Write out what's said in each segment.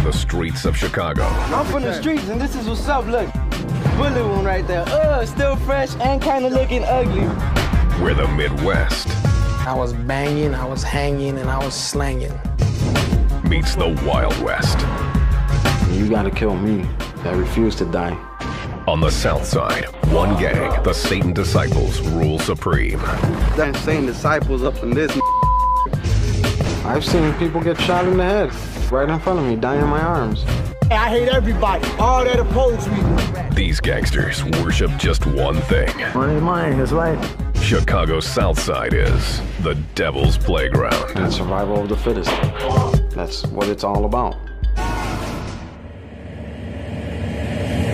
the streets of Chicago. I'm from the streets, and this is what's up, look. Bullet one right there. Still fresh and kind of looking ugly. Where the Midwest I was banging, I was hanging, and I was slanging. meets the Wild West. You gotta kill me. I refuse to die. On the South Side, one gang, the Satan Disciples, rule supreme. Them Satan Disciples up in this. I've seen people get shot in the head right in front of me, dying in my arms. I hate everybody, all that oppose me. These gangsters worship just one thing. Money ain't mine, that's right. Chicago's South Side is the Devil's Playground. And survival of the fittest. That's what it's all about.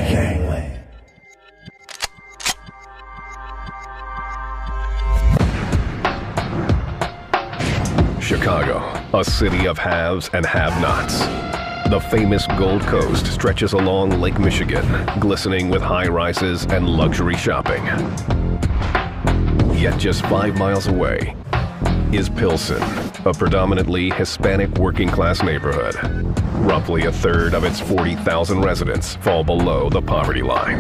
Gangland. Chicago, a city of haves and have-nots. The famous Gold Coast stretches along Lake Michigan, glistening with high-rises and luxury shopping. Yet just 5 miles away is Pilsen, a predominantly Hispanic working-class neighborhood. Roughly a third of its 40,000 residents fall below the poverty line.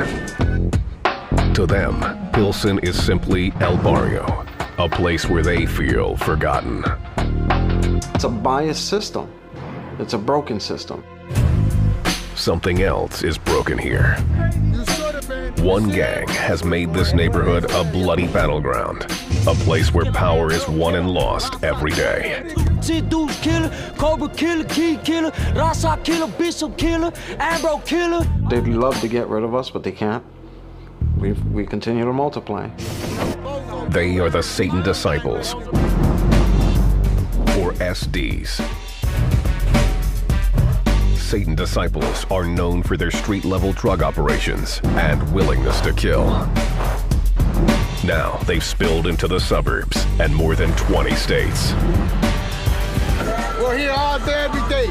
To them, Pilsen is simply El Barrio, a place where they feel forgotten. It's a biased system. It's a broken system. Something else is broken here. One gang has made this neighborhood a bloody battleground, a place where power is won and lost every day. T-Deuce killer, Cobra killer, Key killer, Rasa killer, Bishop killer, Ambro killer. They'd love to get rid of us, but they can't. We continue to multiply. They are the Satan Disciples, or SDs. Satan Disciples are known for their street-level drug operations and willingness to kill. Now they've spilled into the suburbs and more than 20 states. We're here all day, every day.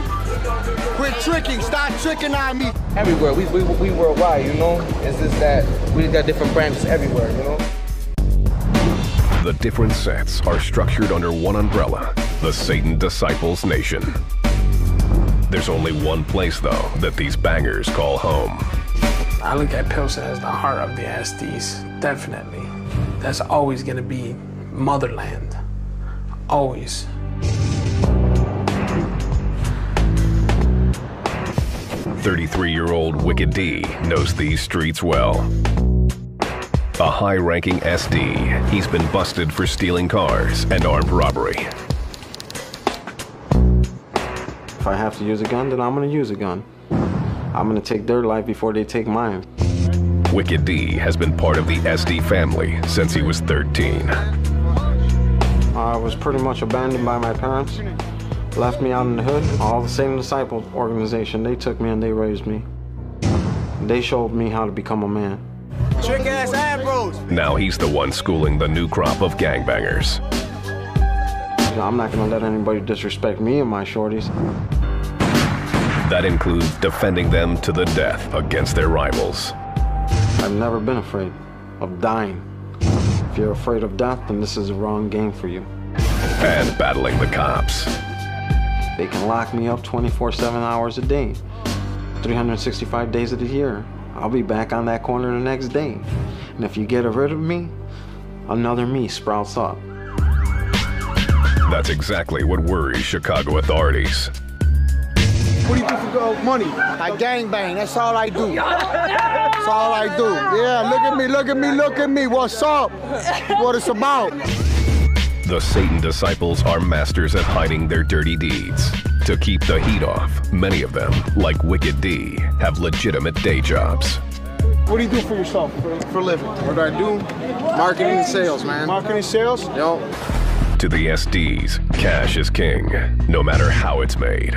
Quit tricking, stop tricking on me. Everywhere, we worldwide, you know? It's just that we got different branches everywhere, you know? The different sets are structured under one umbrella, the Satan Disciples Nation. There's only one place, though, that these bangers call home. I look at Pilsen as the heart of the SDs, definitely. That's always gonna be motherland, always. "33-year-old Wicked D knows these streets well. A high-ranking SD, he's been busted for stealing cars and armed robbery. If I have to use a gun, then I'm gonna use a gun. I'm gonna take their life before they take mine. Wicked D has been part of the SD family since he was 13. I was pretty much abandoned by my parents. Left me out in the hood. All the Satan Disciples organization, they took me and they raised me. They showed me how to become a man. Trick ass Ambros. Now he's the one schooling the new crop of gangbangers. I'm not gonna let anybody disrespect me and my shorties. That includes defending them to the death against their rivals. I've never been afraid of dying. If you're afraid of death, then this is the wrong game for you. And battling the cops. They can lock me up 24/7 hours a day, 365 days of the year. I'll be back on that corner the next day. And if you get rid of me, another me sprouts up. That's exactly what worries Chicago authorities. What do you do for money? I gangbang, that's all I do. That's all I do. Yeah, look at me, look at me, look at me. What's up? What it's about. The Satan Disciples are masters at hiding their dirty deeds. To keep the heat off, many of them, like Wicked D, have legitimate day jobs. What do you do for yourself for a living? What do I do? Marketing and sales, man. Marketing sales? Yo. To the SDs, cash is king, no matter how it's made.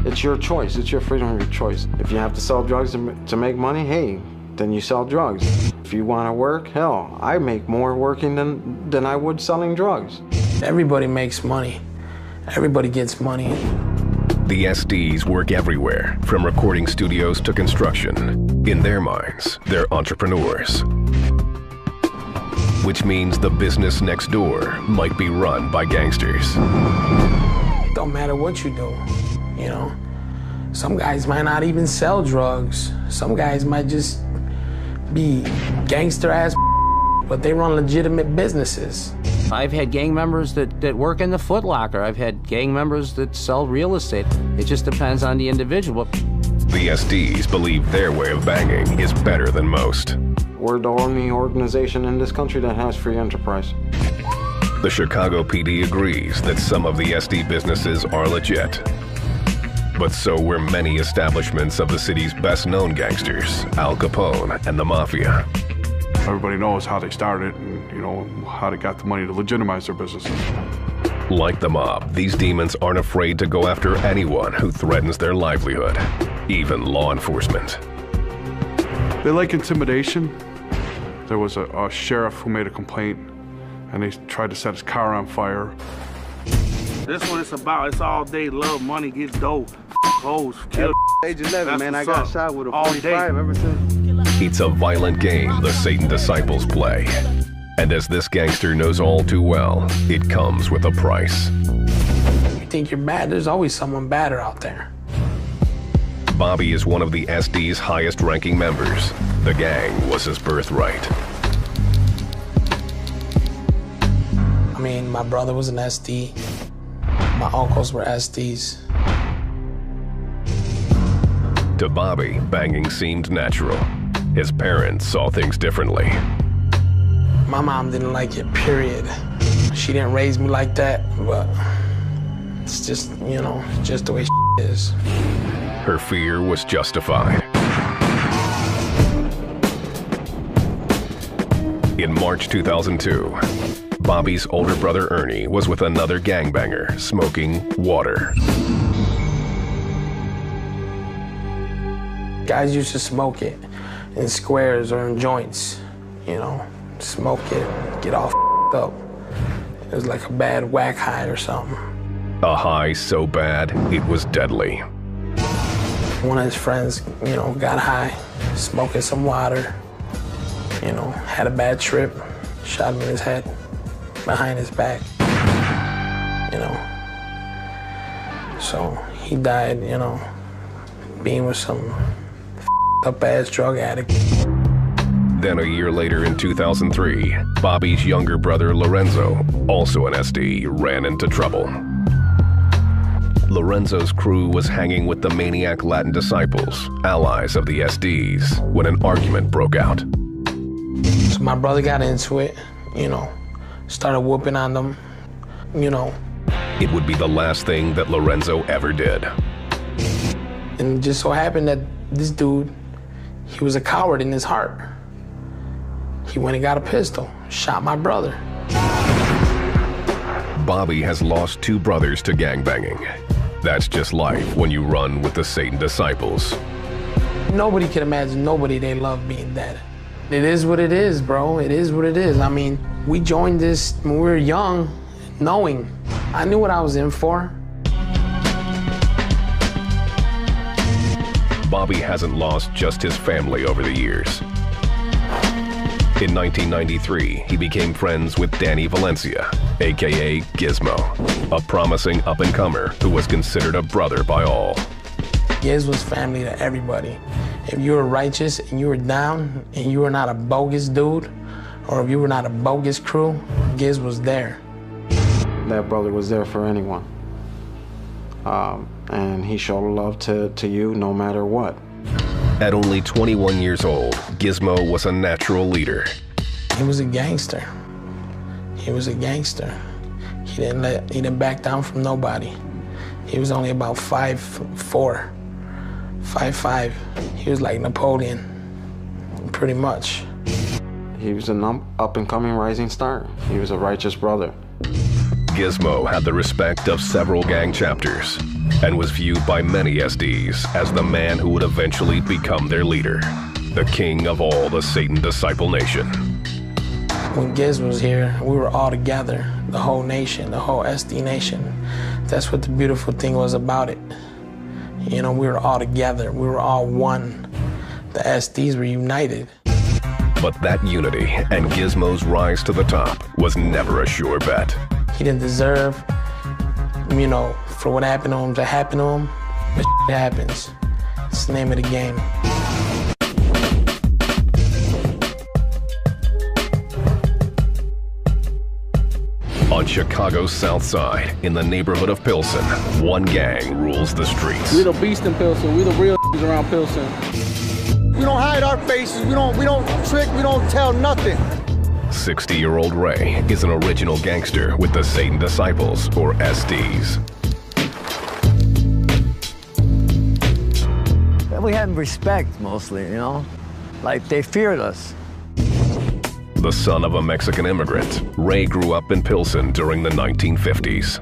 It's your choice. It's your freedom of your choice. If you have to sell drugs to make money, hey, then you sell drugs. If you want to work, hell, I make more working than I would selling drugs. Everybody makes money. Everybody gets money. The SDs work everywhere, from recording studios to construction. In their minds, they're entrepreneurs. Which means the business next door might be run by gangsters. Don't matter what you do, you know. Some guys might not even sell drugs. Some guys might just be gangster-ass, but they run legitimate businesses. I've had gang members that work in the Foot Locker. I've had gang members that sell real estate. It just depends on the individual. The SDs believe their way of banging is better than most. We're the only organization in this country that has free enterprise. The Chicago PD agrees that some of the SD businesses are legit. But so were many establishments of the city's best-known gangsters, Al Capone and the Mafia. Everybody knows how they started and, you know, how they got the money to legitimize their businesses. Like the mob, these demons aren't afraid to go after anyone who threatens their livelihood, even law enforcement. They like intimidation. There was a sheriff who made a complaint, and they tried to set his car on fire. This what it's about. It's all day love, money, get dope, hoes, kill. Age 11, man, I got shot with a all 45 day. ever since. It's a violent game the Satan disciples play. And as this gangster knows all too well, it comes with a price. You think you're bad, there's always someone badder out there. Bobby is one of the SD's highest-ranking members. The gang was his birthright. I mean, my brother was an SD. My uncles were SDs. To Bobby, banging seemed natural. His parents saw things differently. My mom didn't like it, period. She didn't raise me like that, but it's just, you know, just the way is. Her fear was justified. In March 2002, Bobby's older brother Ernie was with another gangbanger smoking water. Guys used to smoke it in squares or in joints, you know, smoke it, get all up. It was like a bad whack high or something. A high so bad, it was deadly. One of his friends, you know, got high, smoking some water, you know, had a bad trip, shot him in his head, behind his back, you know. So he died, you know, being with some up-ass drug addict. Then a year later in 2003, Bobby's younger brother Lorenzo, also an SD, ran into trouble. Lorenzo's crew was hanging with the maniac Latin disciples, allies of the SDs, when an argument broke out. So my brother got into it, you know, started whooping on them, you know. It would be the last thing that Lorenzo ever did. And it just so happened that this dude, he was a coward in his heart. He went and got a pistol, shot my brother. Bobby has lost 2 brothers to gangbanging. That's just life when you run with the Satan disciples. Nobody can imagine nobody they love being dead. It is what it is, bro. It is what it is. I mean, we joined this when we were young, knowing. I knew what I was in for. Bobby hasn't lost just his family over the years. In 1993, he became friends with Danny Valencia, aka Gizmo, a promising up-and-comer who was considered a brother by all. Giz was family to everybody. If you were righteous and you were down and you were not a bogus dude, or if you were not a bogus crew, Giz was there. That brother was there for anyone. And he showed love to you no matter what. At only 21 years old, Gizmo was a natural leader. He was a gangster. He was a gangster. He didn't back down from nobody. He was only about 5'4", 5'5". He was like Napoleon, pretty much. He was an up-and-coming rising star. He was a righteous brother. Gizmo had the respect of several gang chapters and was viewed by many SDs as the man who would eventually become their leader, the king of all the Satan disciple nation. When Giz was here, we were all together, the whole nation, the whole SD nation. That's what the beautiful thing was about it. You know, we were all together, we were all one. The SDs were united. But that unity and Gizmo's rise to the top was never a sure bet. He didn't deserve, you know, for what happened to him to happen to him. But shit happens. It's the name of the game. On Chicago's South Side, in the neighborhood of Pilsen, one gang rules the streets. We the beast in Pilsen. We the real around Pilsen. We don't hide our faces. We don't trick. We don't tell nothing. 60-year-old Ray is an original gangster with the Satan Disciples, or SDs. We had respect, mostly, you know? Like, they feared us. The son of a Mexican immigrant, Ray grew up in Pilsen during the 1950s.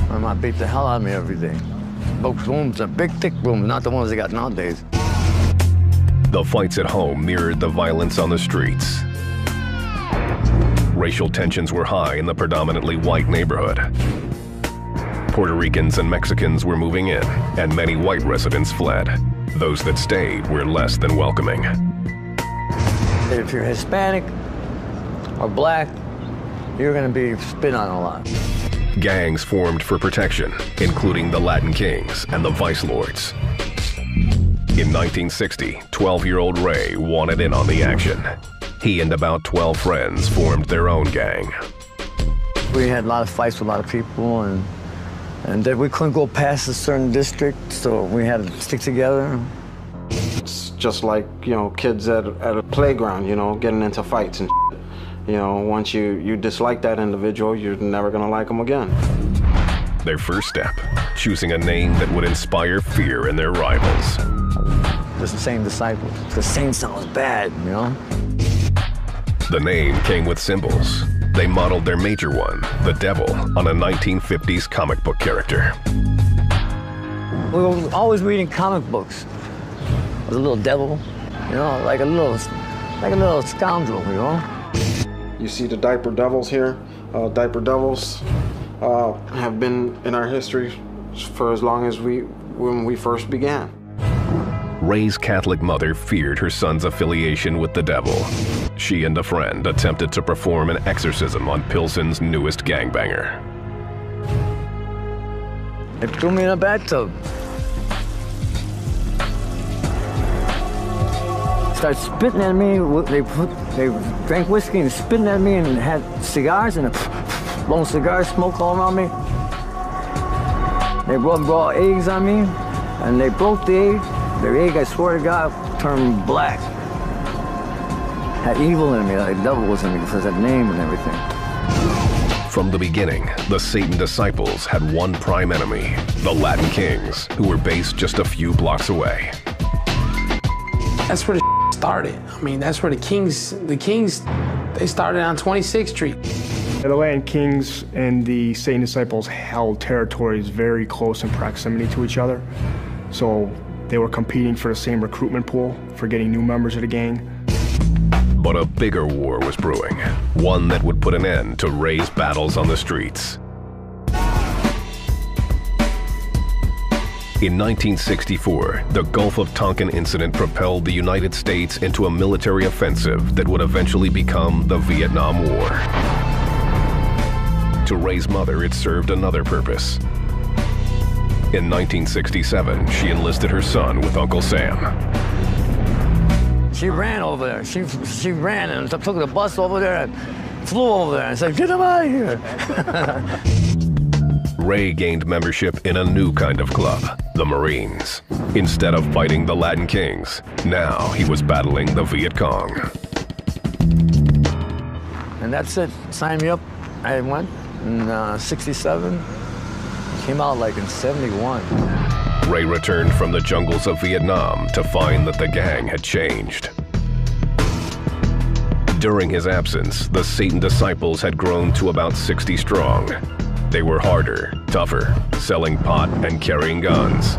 My mom beat the hell out of me every day. Broke rooms, big, thick rooms, not the ones they got nowadays. The fights at home mirrored the violence on the streets. Racial tensions were high in the predominantly white neighborhood. Puerto Ricans and Mexicans were moving in, and many white residents fled. Those that stayed were less than welcoming. If you're Hispanic or black, you're gonna be spit on a lot. Gangs formed for protection, including the Latin Kings and the Vice Lords. In 1960, 12-year-old Ray wanted in on the action. He and about 12 friends formed their own gang. We had a lot of fights with a lot of people, and then we couldn't go past a certain district, so we had to stick together. It's just like, you know, kids at a playground, you know, getting into fights and shit. You know, once you dislike that individual, you're never gonna like them again. Their first step, choosing a name that would inspire fear in their rivals. Just the Satan Disciples. The Satan sounds bad, you know? The name came with symbols. They modeled their major one, the devil, on a 1950s comic book character. We were always reading comic books. With a little devil, you know, like a little scoundrel, you know? You see the Diaper Devils here. Diaper Devils have been in our history for as long as when we first began. Ray's Catholic mother feared her son's affiliation with the devil. She and a friend attempted to perform an exorcism on Pilsen's newest gangbanger. They threw me in a bathtub. Started spitting at me. They drank whiskey and spitting at me and had cigars and blowing cigar smoke all around me. They rubbed raw eggs on me and they broke the egg. The egg, I swear to God, turned black. Had evil in me, like the devil was in me because of that name and everything. From the beginning, the Satan Disciples had one prime enemy, the Latin Kings, who were based just a few blocks away. That's where the started. I mean, that's where the Kings, they started on 26th Street. The Latin Kings and the Satan Disciples held territories very close in proximity to each other. So they were competing for the same recruitment pool for getting new members of the gang. But a bigger war was brewing, one that would put an end to Ray's battles on the streets. In 1964, the Gulf of Tonkin incident propelled the United States into a military offensive that would eventually become the Vietnam War. To Ray's mother, it served another purpose. In 1967, she enlisted her son with Uncle Sam. She ran over there. She ran and took the bus over there and flew over there and said, "Get him out of here." Ray gained membership in a new kind of club, the Marines. Instead of fighting the Latin Kings, now he was battling the Viet Cong. And that's it. Signed me up. I went in 67. Came out like in 71. Ray returned from the jungles of Vietnam to find that the gang had changed. During his absence, the Satan Disciples had grown to about 60 strong. They were harder, tougher, selling pot and carrying guns.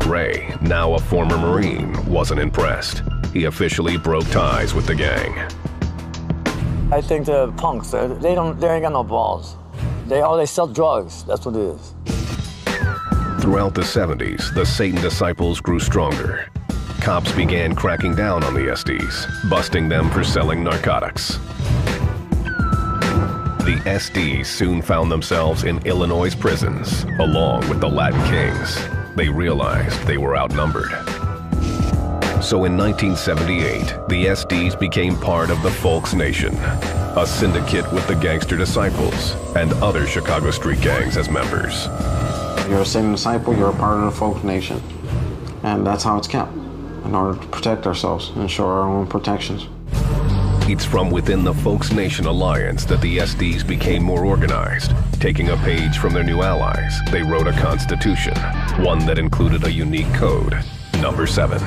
Ray, now a former Marine, wasn't impressed. He officially broke ties with the gang. I think the punks, they ain't got no balls. They sell drugs, that's what it is. Throughout the 70s, the Satan Disciples grew stronger. Cops began cracking down on the SDs, busting them for selling narcotics. The SDs soon found themselves in Illinois prisons, along with the Latin Kings. They realized they were outnumbered. So in 1978, the SDs became part of the Folks Nation, a syndicate with the Gangster Disciples and other Chicago street gangs as members. You're a Satan Disciple, you're a part of the Folks Nation. And that's how it's kept, in order to protect ourselves, ensure our own protections. It's from within the Folks Nation Alliance that the SDs became more organized. Taking a page from their new allies, they wrote a constitution, one that included a unique code, number 7.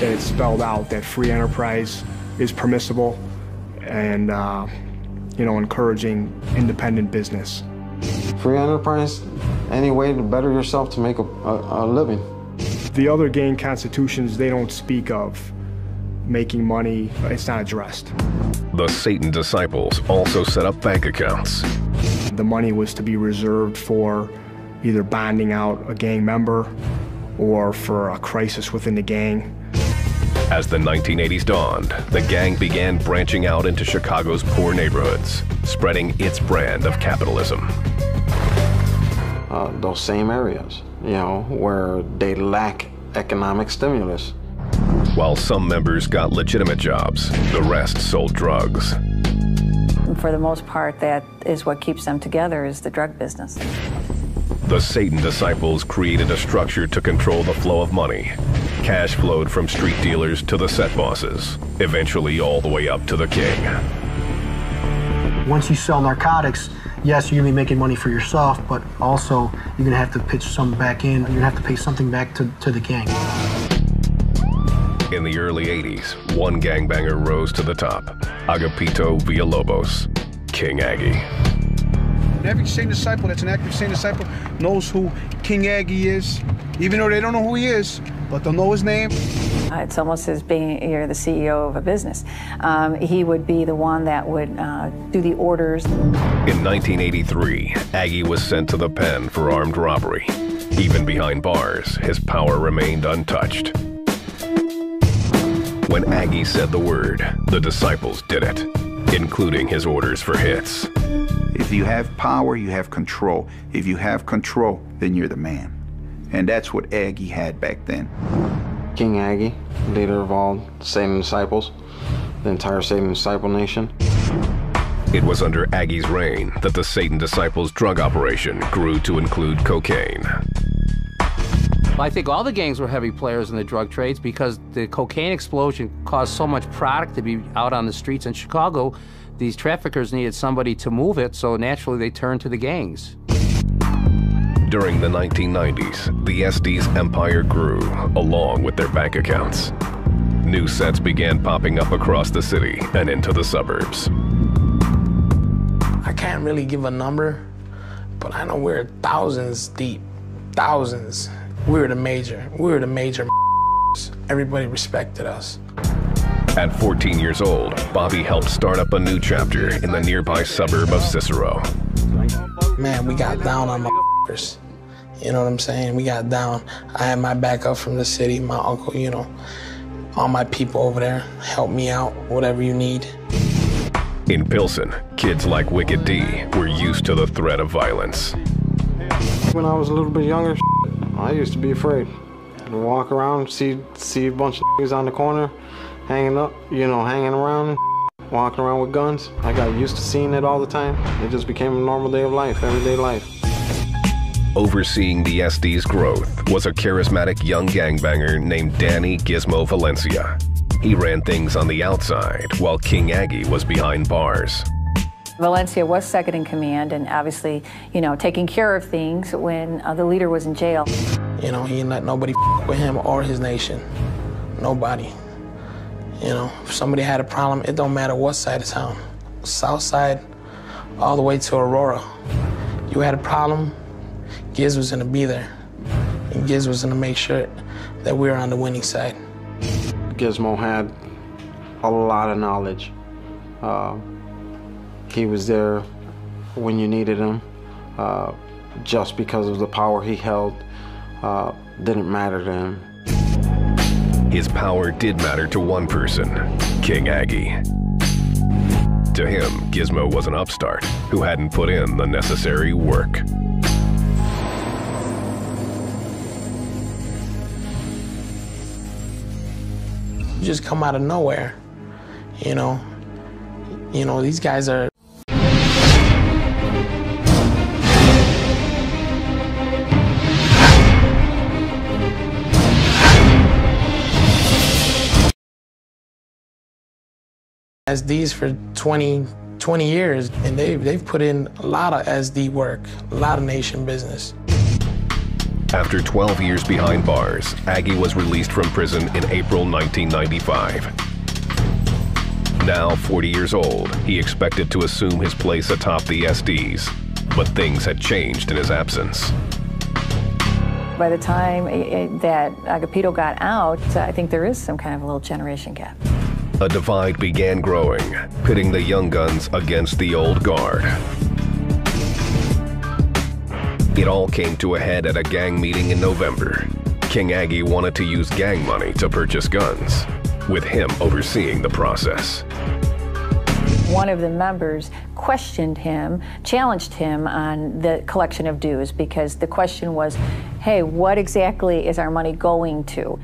It spelled out that free enterprise is permissible and, encouraging independent business. Free enterprise, any way to better yourself to make a living. The other gang constitutions, they don't speak of making money. It's not addressed. The Satan Disciples also set up bank accounts. The money was to be reserved for either bonding out a gang member or for a crisis within the gang. As the 1980s dawned, the gang began branching out into Chicago's poor neighborhoods, spreading its brand of capitalism. Those same areas, where they lack economic stimulus. While some members got legitimate jobs, the rest sold drugs. For the most part, that is what keeps them together, is the drug business. The Satan Disciples created a structure to control the flow of money. Cash flowed from street dealers to the set bosses, eventually all the way up to the king. Once you sell narcotics, yes, you're gonna be making money for yourself, but also you're gonna have to pitch some back in. You're gonna have to pay something back to the gang. In the early 80s, one gangbanger rose to the top, Agapito Villalobos, King Aggie. Every Satan Disciple that's an active Satan Disciple knows who King Aggie is, even though they don't know who he is, but they'll know his name. It's almost as being you're the CEO of a business. He would be the one that would do the orders. In 1983, Aggie was sent to the pen for armed robbery. Even behind bars, his power remained untouched. When Aggie said the word, the disciples did it, including his orders for hits. If you have power, you have control. If you have control, then you're the man. And that's what Aggie had back then. King Aggie, leader of all Satan Disciples, the entire Satan Disciple Nation. It was under Aggie's reign that the Satan Disciples drug operation grew to include cocaine. I think all the gangs were heavy players in the drug trades because the cocaine explosion caused so much product to be out on the streets in Chicago. These traffickers needed somebody to move it, so naturally they turned to the gangs. During the 1990s, the SD's empire grew, along with their bank accounts. New sets began popping up across the city and into the suburbs. I can't really give a number, but I know we're thousands deep, thousands. We were the major. Everybody respected us. At 14 years old, Bobby helped start up a new chapter in the nearby suburb of Cicero. Man, we got down on motherfuckers. You know what I'm saying? We got down. I had my backup from the city, my uncle, all my people over there. Help me out, whatever you need. In Pilsen, kids like Wicked D were used to the threat of violence. When I was a little bit younger, I used to be afraid. To walk around, see a bunch of niggas on the corner, hanging around, walking around with guns. I got used to seeing it all the time. It just became a normal day of life, everyday life. Overseeing the SD's growth was a charismatic young gangbanger named Danny Gizmo Valencia. He ran things on the outside while King Aggie was behind bars. Valencia was second in command and obviously, taking care of things when the leader was in jail. He didn't let nobody with him or his nation. Nobody. If somebody had a problem, it don't matter what side of town. South side, all the way to Aurora. You had a problem, Giz was gonna be there. And Giz was gonna make sure that we were on the winning side. Gizmo had a lot of knowledge. He was there when you needed him. Just because of the power he held, didn't matter to him. His power did matter to one person, King Aggie. To him, Gizmo was an upstart who hadn't put in the necessary work. You just come out of nowhere, you know. These guys are. SDs for 20 years, and they've put in a lot of SD work, a lot of nation business. After 12 years behind bars, Aggie was released from prison in April 1995. Now 40 years old, he expected to assume his place atop the SDs, but things had changed in his absence. By the time that Agapito got out, I think there is some kind of a little generation gap. A divide began growing, pitting the young guns against the old guard. It all came to a head at a gang meeting in November. King Aggie wanted to use gang money to purchase guns, with him overseeing the process. One of the members questioned him, challenged him on the collection of dues, because the question was, hey, what exactly is our money going to?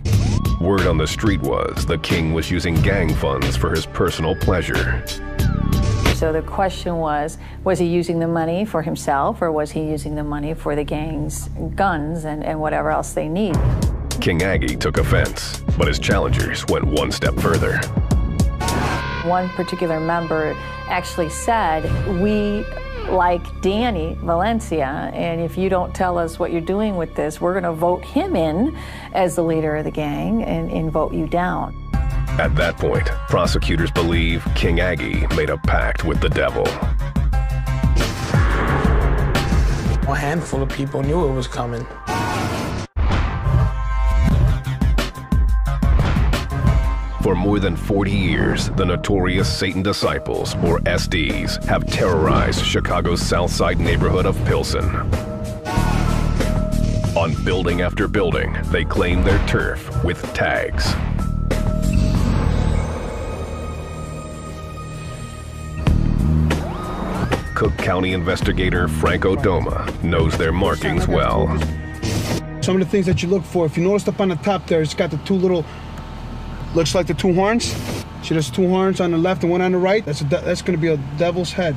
Word on the street was the king was using gang funds for his personal pleasure. So the question was he using the money for himself, or was he using the money for the gang's guns and whatever else they need? King Aggie took offense, but his challengers went one step further. One particular member actually said, we like Danny Valencia, and if you don't tell us what you're doing with this, we're going to vote him in as the leader of the gang and vote you down. At that point, prosecutors believe King Aggie made a pact with the devil. A handful of people knew it was coming. For more than 40 years, the notorious Satan Disciples, or SDs, have terrorized Chicago's South Side neighborhood of Pilsen. On building after building, they claim their turf with tags. Cook County investigator Franco Doma knows their markings well. Some of the things that you look for, if you notice up on the top there, it's got the two little, looks like the two horns. See, there's two horns on the left and one on the right. That's going to be a devil's head.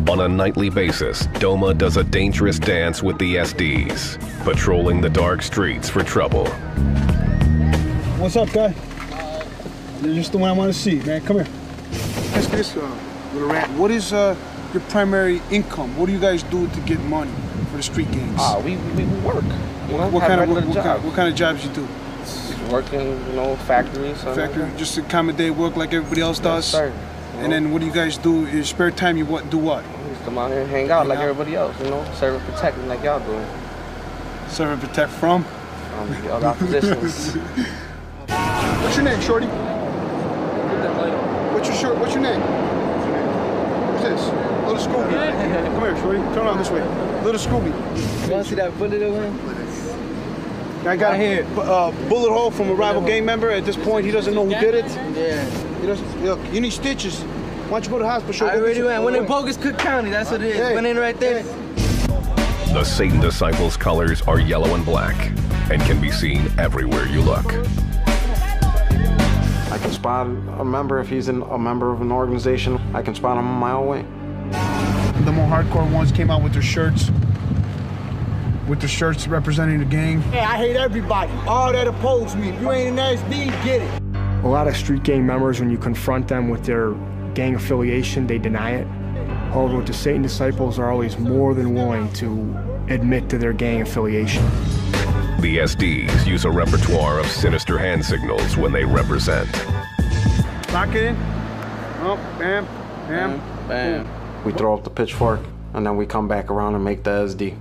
On a nightly basis, Doma does a dangerous dance with the SDs, patrolling the dark streets for trouble. What's up, guy? You're just the one I want to see, man. Come here. Ask me this, little rat. What is your primary income? What do you guys do to get money for the street gangs? We work. You know, what kind of jobs you do? Working, you know, factories. Factory, just accommodate work like everybody else does? Yes, sir. And then what do you guys do in your spare time? You do what? Just come out here and hang out like everybody else, you know, serve and protect like y'all do. Serve and protect from? All oppositions. What's your name, shorty? What's your name? What's this? Little Scooby. Come here, shorty. Turn around this way. Little Scooby. You want to see that bullet over him? I got here a bullet hole from a rival gang member. At this point, he doesn't know who did it. Yeah. He doesn't. Look, you need stitches. Why don't you go to the hospital? I already went. Went in Bogus Cook County. That's what it is. Hey. Went in right there. The Satan Disciples' colors are yellow and black and can be seen everywhere you look. I can spot a member if he's a member of an organization. I can spot him a mile away. The more hardcore ones came out with their shirts. Representing the gang. Hey, I hate everybody. All that oppose me. If you ain't an SB, get it. A lot of street gang members, when you confront them with their gang affiliation, they deny it. However, with the Satan Disciples are always more than willing to admit to their gang affiliation. The SDs use a repertoire of sinister hand signals when they represent. Lock it in. Oh, bam, bam, bam. We throw up the pitchfork, and then we come back around and make the SD.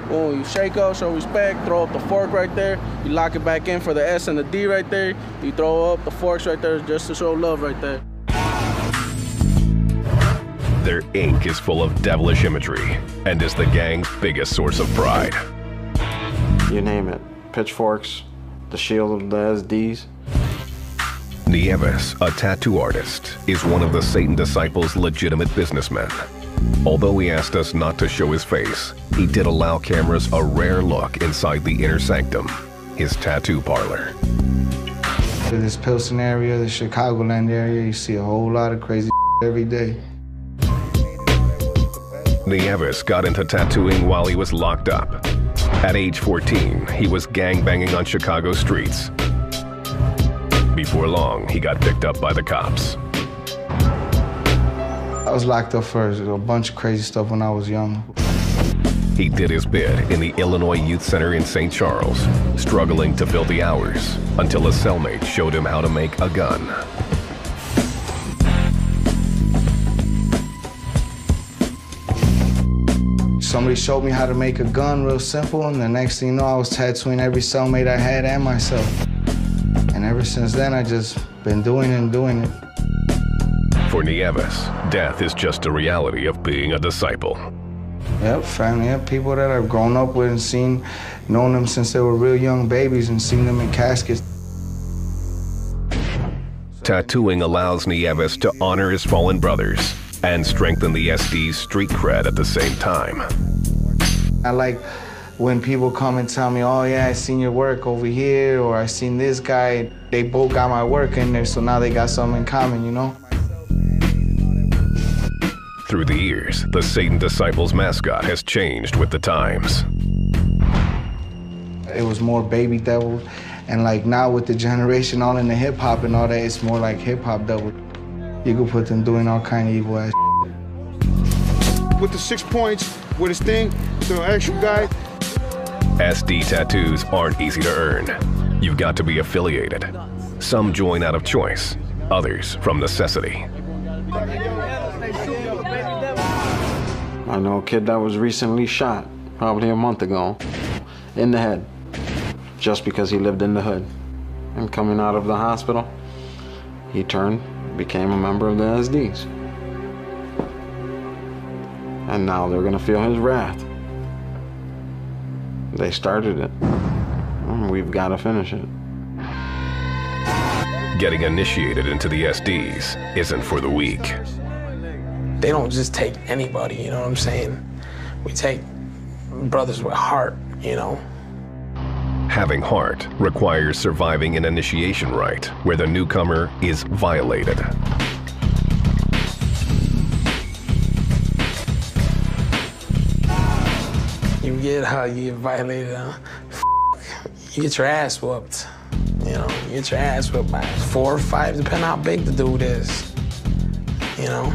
Boom, you shake up, show respect, throw up the fork right there. You lock it back in for the S and the D right there. You throw up the forks right there just to show love right there. Their ink is full of devilish imagery and is the gang's biggest source of pride. You name it. Pitchforks, the shield of the SDs. Nieves, a tattoo artist, is one of the Satan Disciples' legitimate businessmen. Although he asked us not to show his face, he did allow cameras a rare look inside the inner sanctum, his tattoo parlor. In this Pilsen area, the Chicagoland area, you see a whole lot of crazy every day. Nieves got into tattooing while he was locked up. At age 14, he was gangbanging on Chicago streets. Before long, he got picked up by the cops. I was locked up for a bunch of crazy stuff when I was young. He did his bid in the Illinois Youth Center in St. Charles, struggling to fill the hours until a cellmate showed him how to make a gun. Somebody showed me how to make a gun real simple, and the next thing you know, I was tattooing every cellmate I had and myself. And ever since then, I just been doing it and doing it. For Nieves, death is just a reality of being a disciple. Yep, family, yep, people that I've grown up with and seen, known them since they were real young babies and seen them in caskets. Tattooing allows Nieves to honor his fallen brothers and strengthen the SD's street cred at the same time. I like when people come and tell me, oh yeah, I seen your work over here, or I seen this guy. They both got my work in there, so now they got something in common, you know? Through the years, the Satan Disciples mascot has changed with the times. It was more Baby Devil, and like now with the generation all in the hip hop and all that, it's more like Hip Hop Devil. You could put them doing all kind of evil ass shit. With the 6 points, with his thing, the actual guy. SD tattoos aren't easy to earn. You've got to be affiliated. Some join out of choice, others from necessity. I know a kid that was recently shot, probably a month ago, in the head, just because he lived in the hood. And coming out of the hospital, he became a member of the SDs. And now they're gonna feel his wrath. They started it, and we've gotta finish it. Getting initiated into the SDs isn't for the weak. They don't just take anybody, you know what I'm saying? We take brothers with heart, you know? Having heart requires surviving an initiation rite where the newcomer is violated. You get how you get violated, huh? You get your ass whooped. You know, you get your ass whooped by 4 or 5, depending how big the dude is. You know?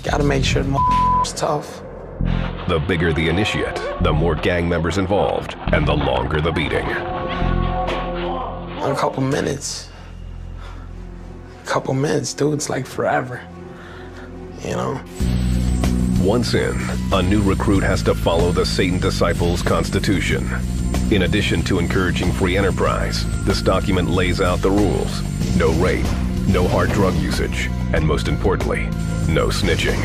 Gotta make sure the is tough. The bigger the initiate, the more gang members involved, and the longer the beating. A couple minutes. Dude, it's like forever. You know? Once in, a new recruit has to follow the Satan Disciples' constitution. In addition to encouraging free enterprise, this document lays out the rules. No rape, no hard drug usage, and most importantly, no snitching.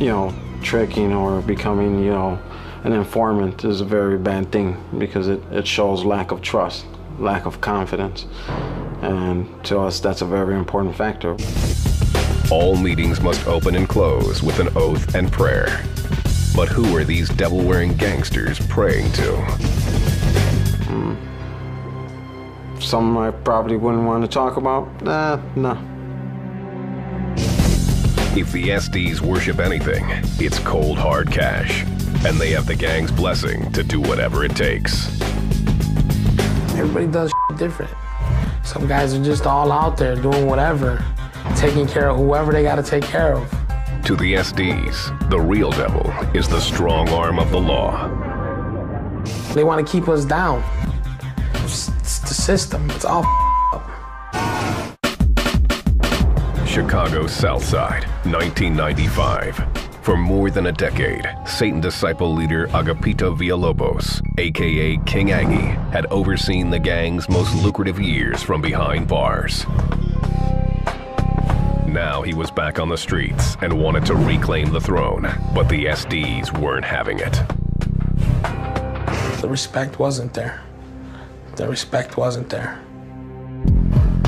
You know, tricking or becoming, you know, an informant is a very bad thing because it shows lack of trust, lack of confidence. And to us, that's a very important factor. All meetings must open and close with an oath and prayer. But who are these devil-wearing gangsters praying to? Something I probably wouldn't want to talk about? No. If the SDs worship anything, it's cold, hard cash. And they have the gang's blessing to do whatever it takes. Everybody does different. Some guys are just all out there doing whatever, taking care of whoever they gotta take care of. To the SDs, the real devil is the strong arm of the law. They want to keep us down. It's the system. It's all up. Chicago South Side, 1995. For more than a decade, Satan Disciple leader Agapito Villalobos, aka King Aggie, had overseen the gang's most lucrative years from behind bars. Now he was back on the streets and wanted to reclaim the throne, but the SDs weren't having it. The respect wasn't there. The respect wasn't there.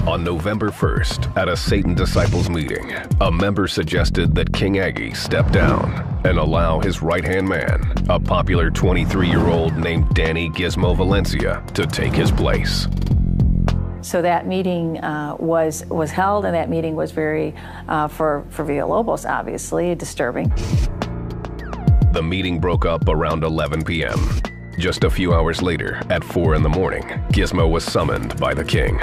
On November 1st, at a Satan Disciples meeting, a member suggested that King Aggie step down and allow his right-hand man, a popular 23-year-old named Danny Gizmo Valencia, to take his place. So that meeting was held, and that meeting was very, for Villalobos, obviously, disturbing. The meeting broke up around 11 p.m. Just a few hours later, at 4 in the morning, Gizmo was summoned by the king.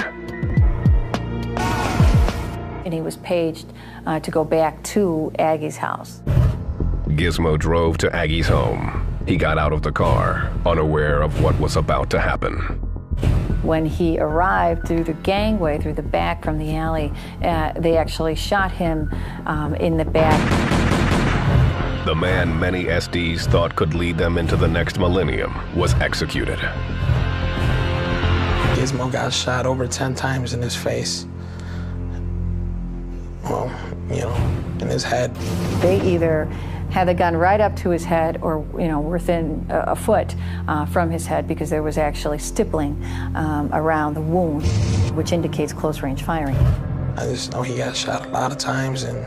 And he was paged to go back to Aggie's house. Gizmo drove to Aggie's home. He got out of the car, unaware of what was about to happen. When he arrived through the gangway, through the back from the alley, they actually shot him in the back. The man many SDs thought could lead them into the next millennium was executed. Gizmo got shot over 10 times in his face. Well, you know, in his head. They either had the gun right up to his head or, you know, within a foot from his head, because there was actually stippling around the wound, which indicates close-range firing. I just know he got shot a lot of times, and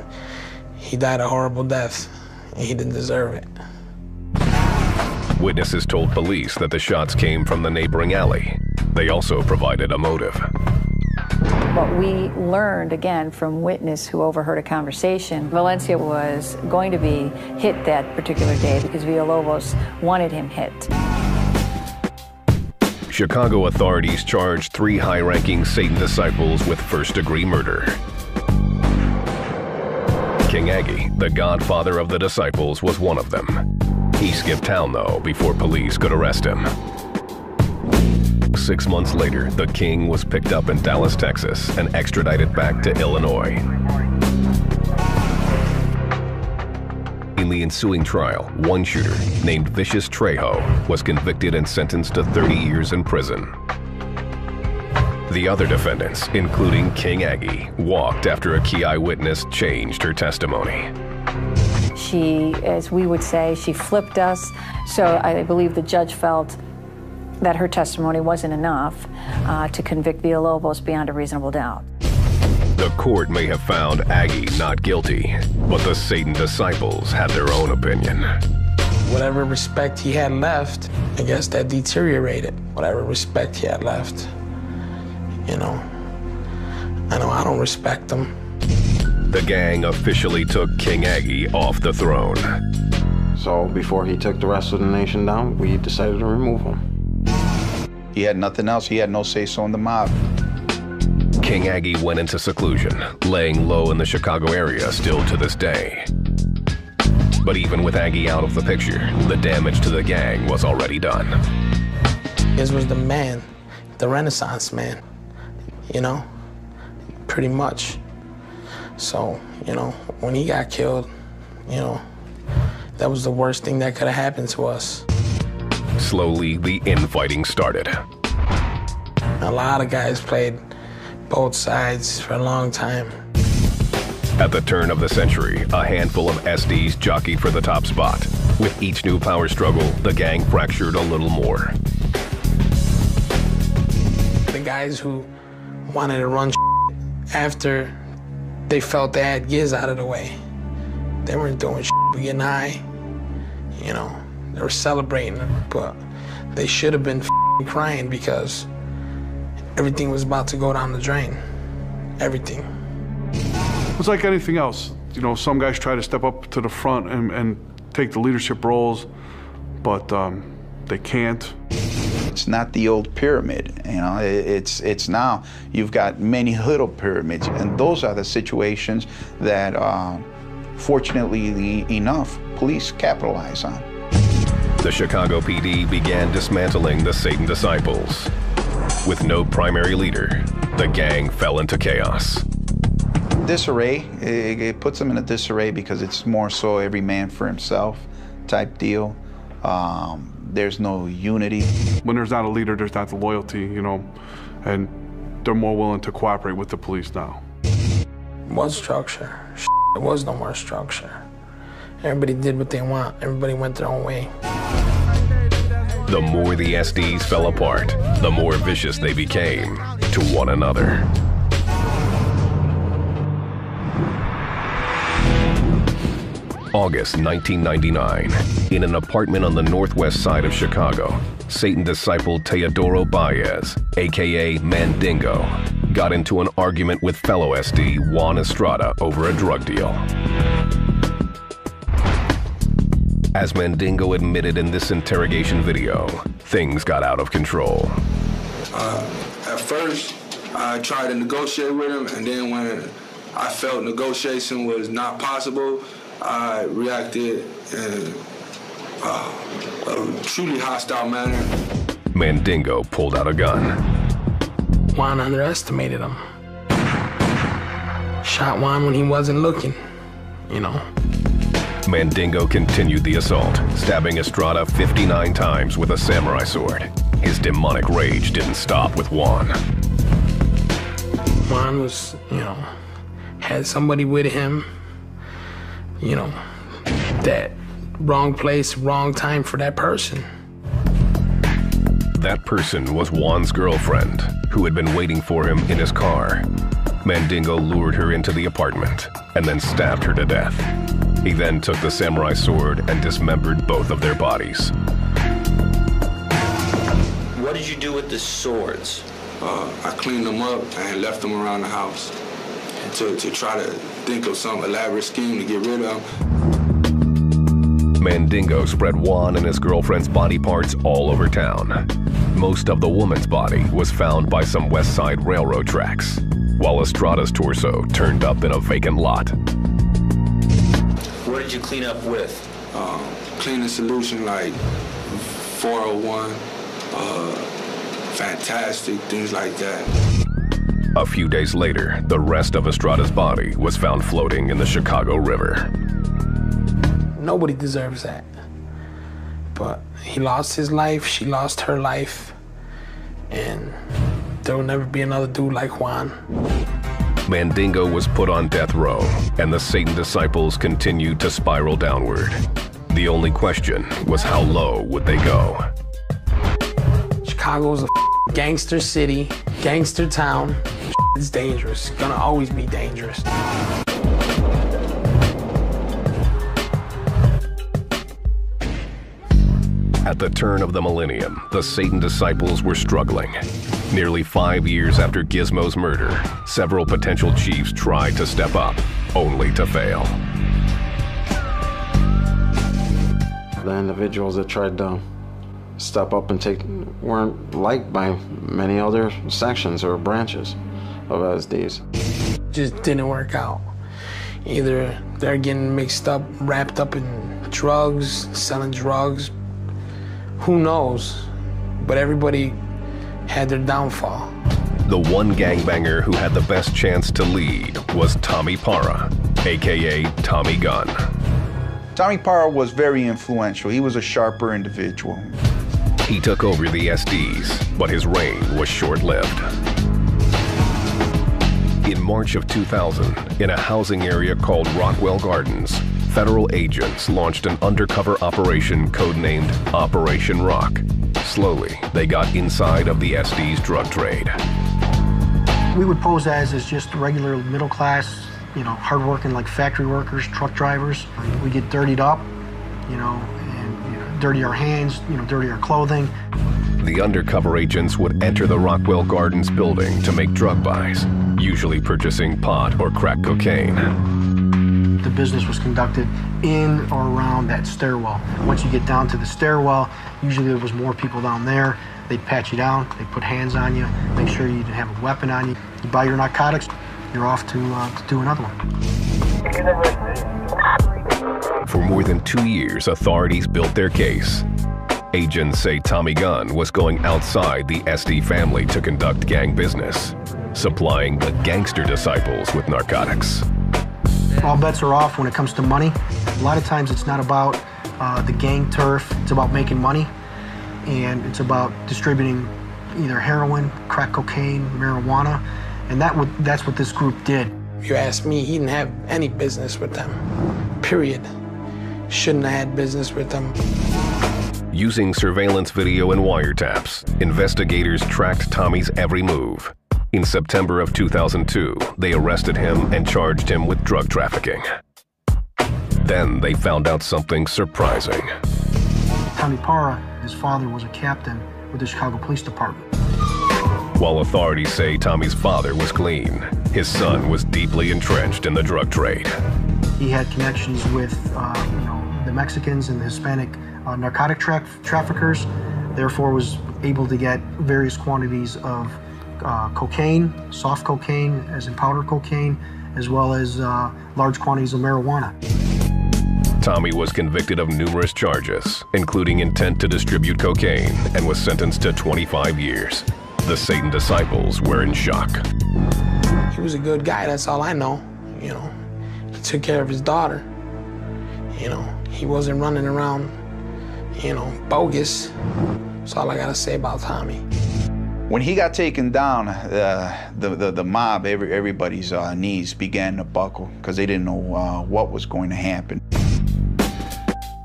he died a horrible death, and he didn't deserve it. Witnesses told police that the shots came from the neighboring alley. They also provided a motive. What we learned, again, from witness who overheard a conversation, Valencia was going to be hit that particular day because Villalobos wanted him hit. Chicago authorities charged 3 high-ranking Satan disciples with first-degree murder. King Aggie, the godfather of the disciples, was one of them. He skipped town, though, before police could arrest him. 6 months later, the king was picked up in Dallas, Texas, and extradited back to Illinois. In the ensuing trial, one shooter, named Vicious Trejo, was convicted and sentenced to 30 years in prison. The other defendants, including King Aggie, walked after a key eyewitness changed her testimony. She, as we would say, she flipped us, so I believe the judge felt that her testimony wasn't enough to convict Villalobos beyond a reasonable doubt. The court may have found Aggie not guilty, but the Satan disciples had their own opinion. Whatever respect he had left, I guess that deteriorated. Whatever respect he had left, you know I don't respect him. The gang officially took King Aggie off the throne. So before he took the rest of the nation down, we decided to remove him. He had nothing else. He had no say-so in the mob. King Aggie went into seclusion, laying low in the Chicago area still to this day. But even with Aggie out of the picture, the damage to the gang was already done. This was the man, the Renaissance man, you know, pretty much. So, you know, when he got killed, you know, that was the worst thing that could have happened to us. Slowly, the infighting started. A lot of guys played both sides for a long time. At the turn of the century, a handful of SDs jockeyed for the top spot. With each new power struggle, the gang fractured a little more. The guys who wanted to run after they felt they had Giz out of the way, they weren't doing getting high, you know. They were celebrating, but they should have been crying because everything was about to go down the drain. Everything. It's like anything else. You know, some guys try to step up to the front and take the leadership roles, but they can't. It's not the old pyramid, you know. It's now you've got many little pyramids, and those are the situations that, fortunately enough, police capitalize on. The Chicago PD began dismantling the Satan disciples. With no primary leader, the gang fell into chaos. Disarray, it puts them in a disarray because it's more so every man for himself type deal. There's no unity. When there's not a leader, there's not the loyalty, you know, and they're more willing to cooperate with the police now. What structure? There was no more structure. Everybody did what they want. Everybody went their own way. The more the SDs fell apart, the more vicious they became to one another. August 1999, in an apartment on the northwest side of Chicago, Satan disciple Teodoro Baez, aka Mandingo, got into an argument with fellow SD Juan Estrada over a drug deal. As Mandingo admitted in this interrogation video, things got out of control. At first, I tried to negotiate with him, and then when I felt negotiation was not possible, I reacted in a truly hostile manner. Mandingo pulled out a gun. Juan underestimated him. Shot Juan when he wasn't looking, you know. Mandingo continued the assault, stabbing Estrada 59 times with a samurai sword. His demonic rage didn't stop with Juan. Juan was, you know, had somebody with him, you know, that wrong place, wrong time for that person. That person was Juan's girlfriend, who had been waiting for him in his car. Mandingo lured her into the apartment and then stabbed her to death. He then took the samurai sword and dismembered both of their bodies. What did you do with the swords? I cleaned them up and left them around the house to try to think of some elaborate scheme to get rid of them. Mandingo spread Juan and his girlfriend's body parts all over town. Most of the woman's body was found by some West Side Railroad tracks, while Estrada's torso turned up in a vacant lot. What did you clean up with? Cleaning solution like 401, Fantastic, things like that. A few days later, the rest of Estrada's body was found floating in the Chicago River. Nobody deserves that. But he lost his life, she lost her life, and there will never be another dude like Juan. Mandingo was put on death row, and the Satan disciples continued to spiral downward. The only question was how low would they go? Chicago's a gangster city, gangster town. It's dangerous, gonna always be dangerous. At the turn of the millennium, the Satan disciples were struggling. Nearly 5 years after Gizmo's murder, several potential chiefs tried to step up, only to fail. The individuals that tried to step up and take weren't liked by many other sections or branches of SDs. Just didn't work out. Either they're getting mixed up, wrapped up in drugs, selling drugs, who knows? But everybody had their downfall. The one gangbanger who had the best chance to lead was Tommy Parra, aka Tommy Gunn. Tommy Parra was very influential. He was a sharper individual. He took over the SDs, but his reign was short-lived. In March of 2000, in a housing area called Rockwell Gardens, federal agents launched an undercover operation codenamed Operation Rock. Slowly, they got inside of the SD's drug trade. We would pose as just regular middle class, you know, hardworking like factory workers, truck drivers. We get dirtied up, you know, and dirty our hands, you know, dirty our clothing. The undercover agents would enter the Rockwell Gardens building to make drug buys, usually purchasing pot or crack cocaine. The business was conducted in or around that stairwell. Once you get down to the stairwell, usually there was more people down there. They'd pat you down, they'd put hands on you, make sure you didn't have a weapon on you. You buy your narcotics, you're off to do another one. For more than 2 years, authorities built their case. Agents say Tommy Gunn was going outside the SD family to conduct gang business, supplying the gangster disciples with narcotics. All bets are off when it comes to money. A lot of times it's not about the gang turf, it's about making money, and it's about distributing either heroin, crack cocaine, marijuana, and that's what this group did. If you ask me, he didn't have any business with them, period. Shouldn't have had business with them. Using surveillance video and wiretaps, investigators tracked Tommy's every move. In September of 2002, they arrested him and charged him with drug trafficking. Then they found out something surprising. Tommy Parra, his father was a captain with the Chicago Police Department. While authorities say Tommy's father was clean, his son was deeply entrenched in the drug trade. He had connections with the Mexicans and the Hispanic narcotic traffickers, therefore was able to get various quantities of cocaine, soft cocaine, as in powder cocaine, as well as large quantities of marijuana. Tommy was convicted of numerous charges, including intent to distribute cocaine, and was sentenced to 25 years. The Satan disciples were in shock. He was a good guy, that's all I know. You know, he took care of his daughter. You know, he wasn't running around, you know, bogus. That's all I gotta say about Tommy. When he got taken down, the mob, everybody's knees began to buckle because they didn't know what was going to happen.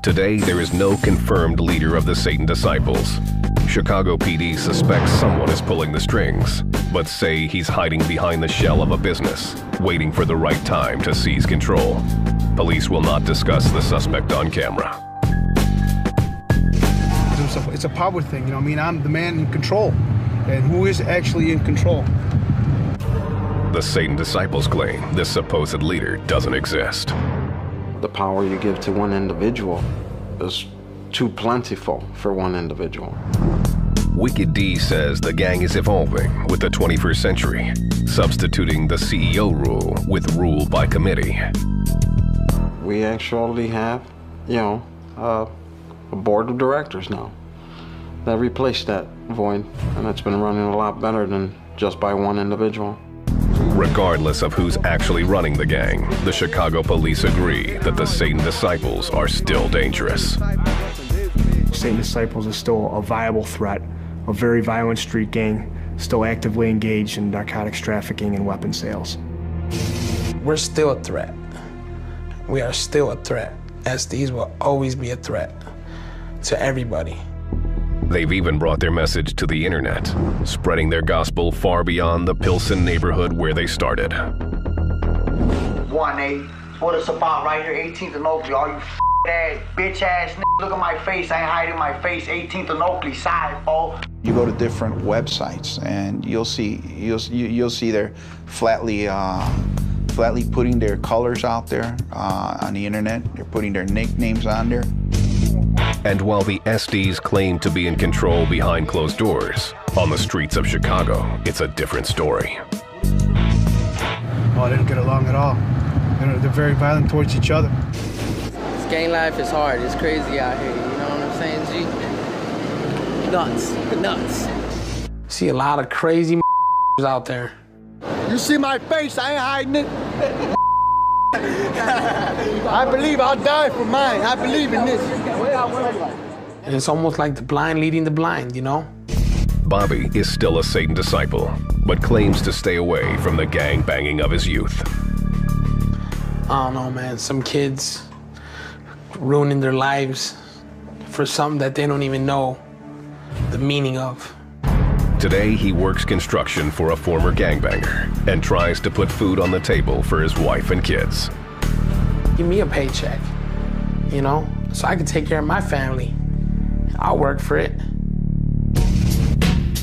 Today, there is no confirmed leader of the Satan disciples. Chicago PD suspects someone is pulling the strings, but say he's hiding behind the shell of a business, waiting for the right time to seize control. Police will not discuss the suspect on camera. It's a power thing, you know what I mean? I'm the man in control. And who is actually in control? The Satan disciples claim this supposed leader doesn't exist. The power you give to one individual is too plentiful for one individual. Wicked D says the gang is evolving with the 21st century, substituting the CEO rule with rule by committee. We actually have, a board of directors now that replaced that void, and it's been running a lot better than just by one individual. Regardless of who's actually running the gang, the Chicago police agree that the Satan disciples are still dangerous. Satan Disciples is still a viable threat, a very violent street gang, still actively engaged in narcotics trafficking and weapon sales. We're still a threat. We are still a threat. SDs will always be a threat to everybody. They've even brought their message to the internet, spreading their gospel far beyond the Pilsen neighborhood where they started. 1-8, what it's about right here, 18th and Oakley, all you ass, bitch ass niggas. Look at my face, I ain't hiding my face, 18th and Oakley side, oh. You go to different websites and you'll see they're flatly putting their colors out there on the internet. They're putting their nicknames on there. And while the SDs claim to be in control behind closed doors, on the streets of Chicago, it's a different story. Oh, they don't get along at all. They're very violent towards each other. This gang life is hard. It's crazy out here. You know what I'm saying, G? Nuts. See a lot of crazy out there. You see my face, I ain't hiding it. I believe I'll die for mine. I believe in this. And it's almost like the blind leading the blind, you know? Bobby is still a Satan disciple, but claims to stay away from the gang banging of his youth. I don't know, man. Some kids ruining their lives for something that they don't even know the meaning of. Today, he works construction for a former gangbanger and tries to put food on the table for his wife and kids. Give me a paycheck, you know, so I can take care of my family. I'll work for it.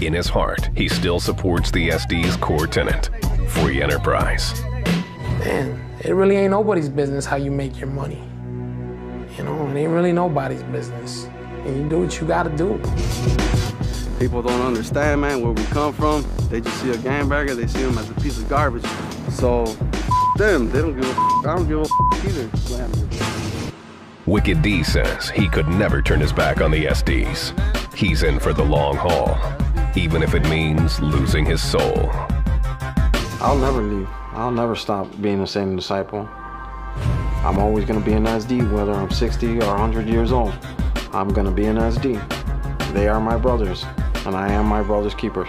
In his heart, he still supports the SD's core tenet, free enterprise. Man, it really ain't nobody's business how you make your money. You know, it ain't really nobody's business. And you do what you gotta do. People don't understand, man, where we come from. They just see a gangbanger, they see him as a piece of garbage. So, them, they don't give a I don't give a either. Wicked D says he could never turn his back on the SDs. He's in for the long haul, even if it means losing his soul. I'll never leave. I'll never stop being a Satan disciple. I'm always gonna be an SD, whether I'm 60 or 100 years old. I'm gonna be an SD. They are my brothers, and I am my brother's keepers.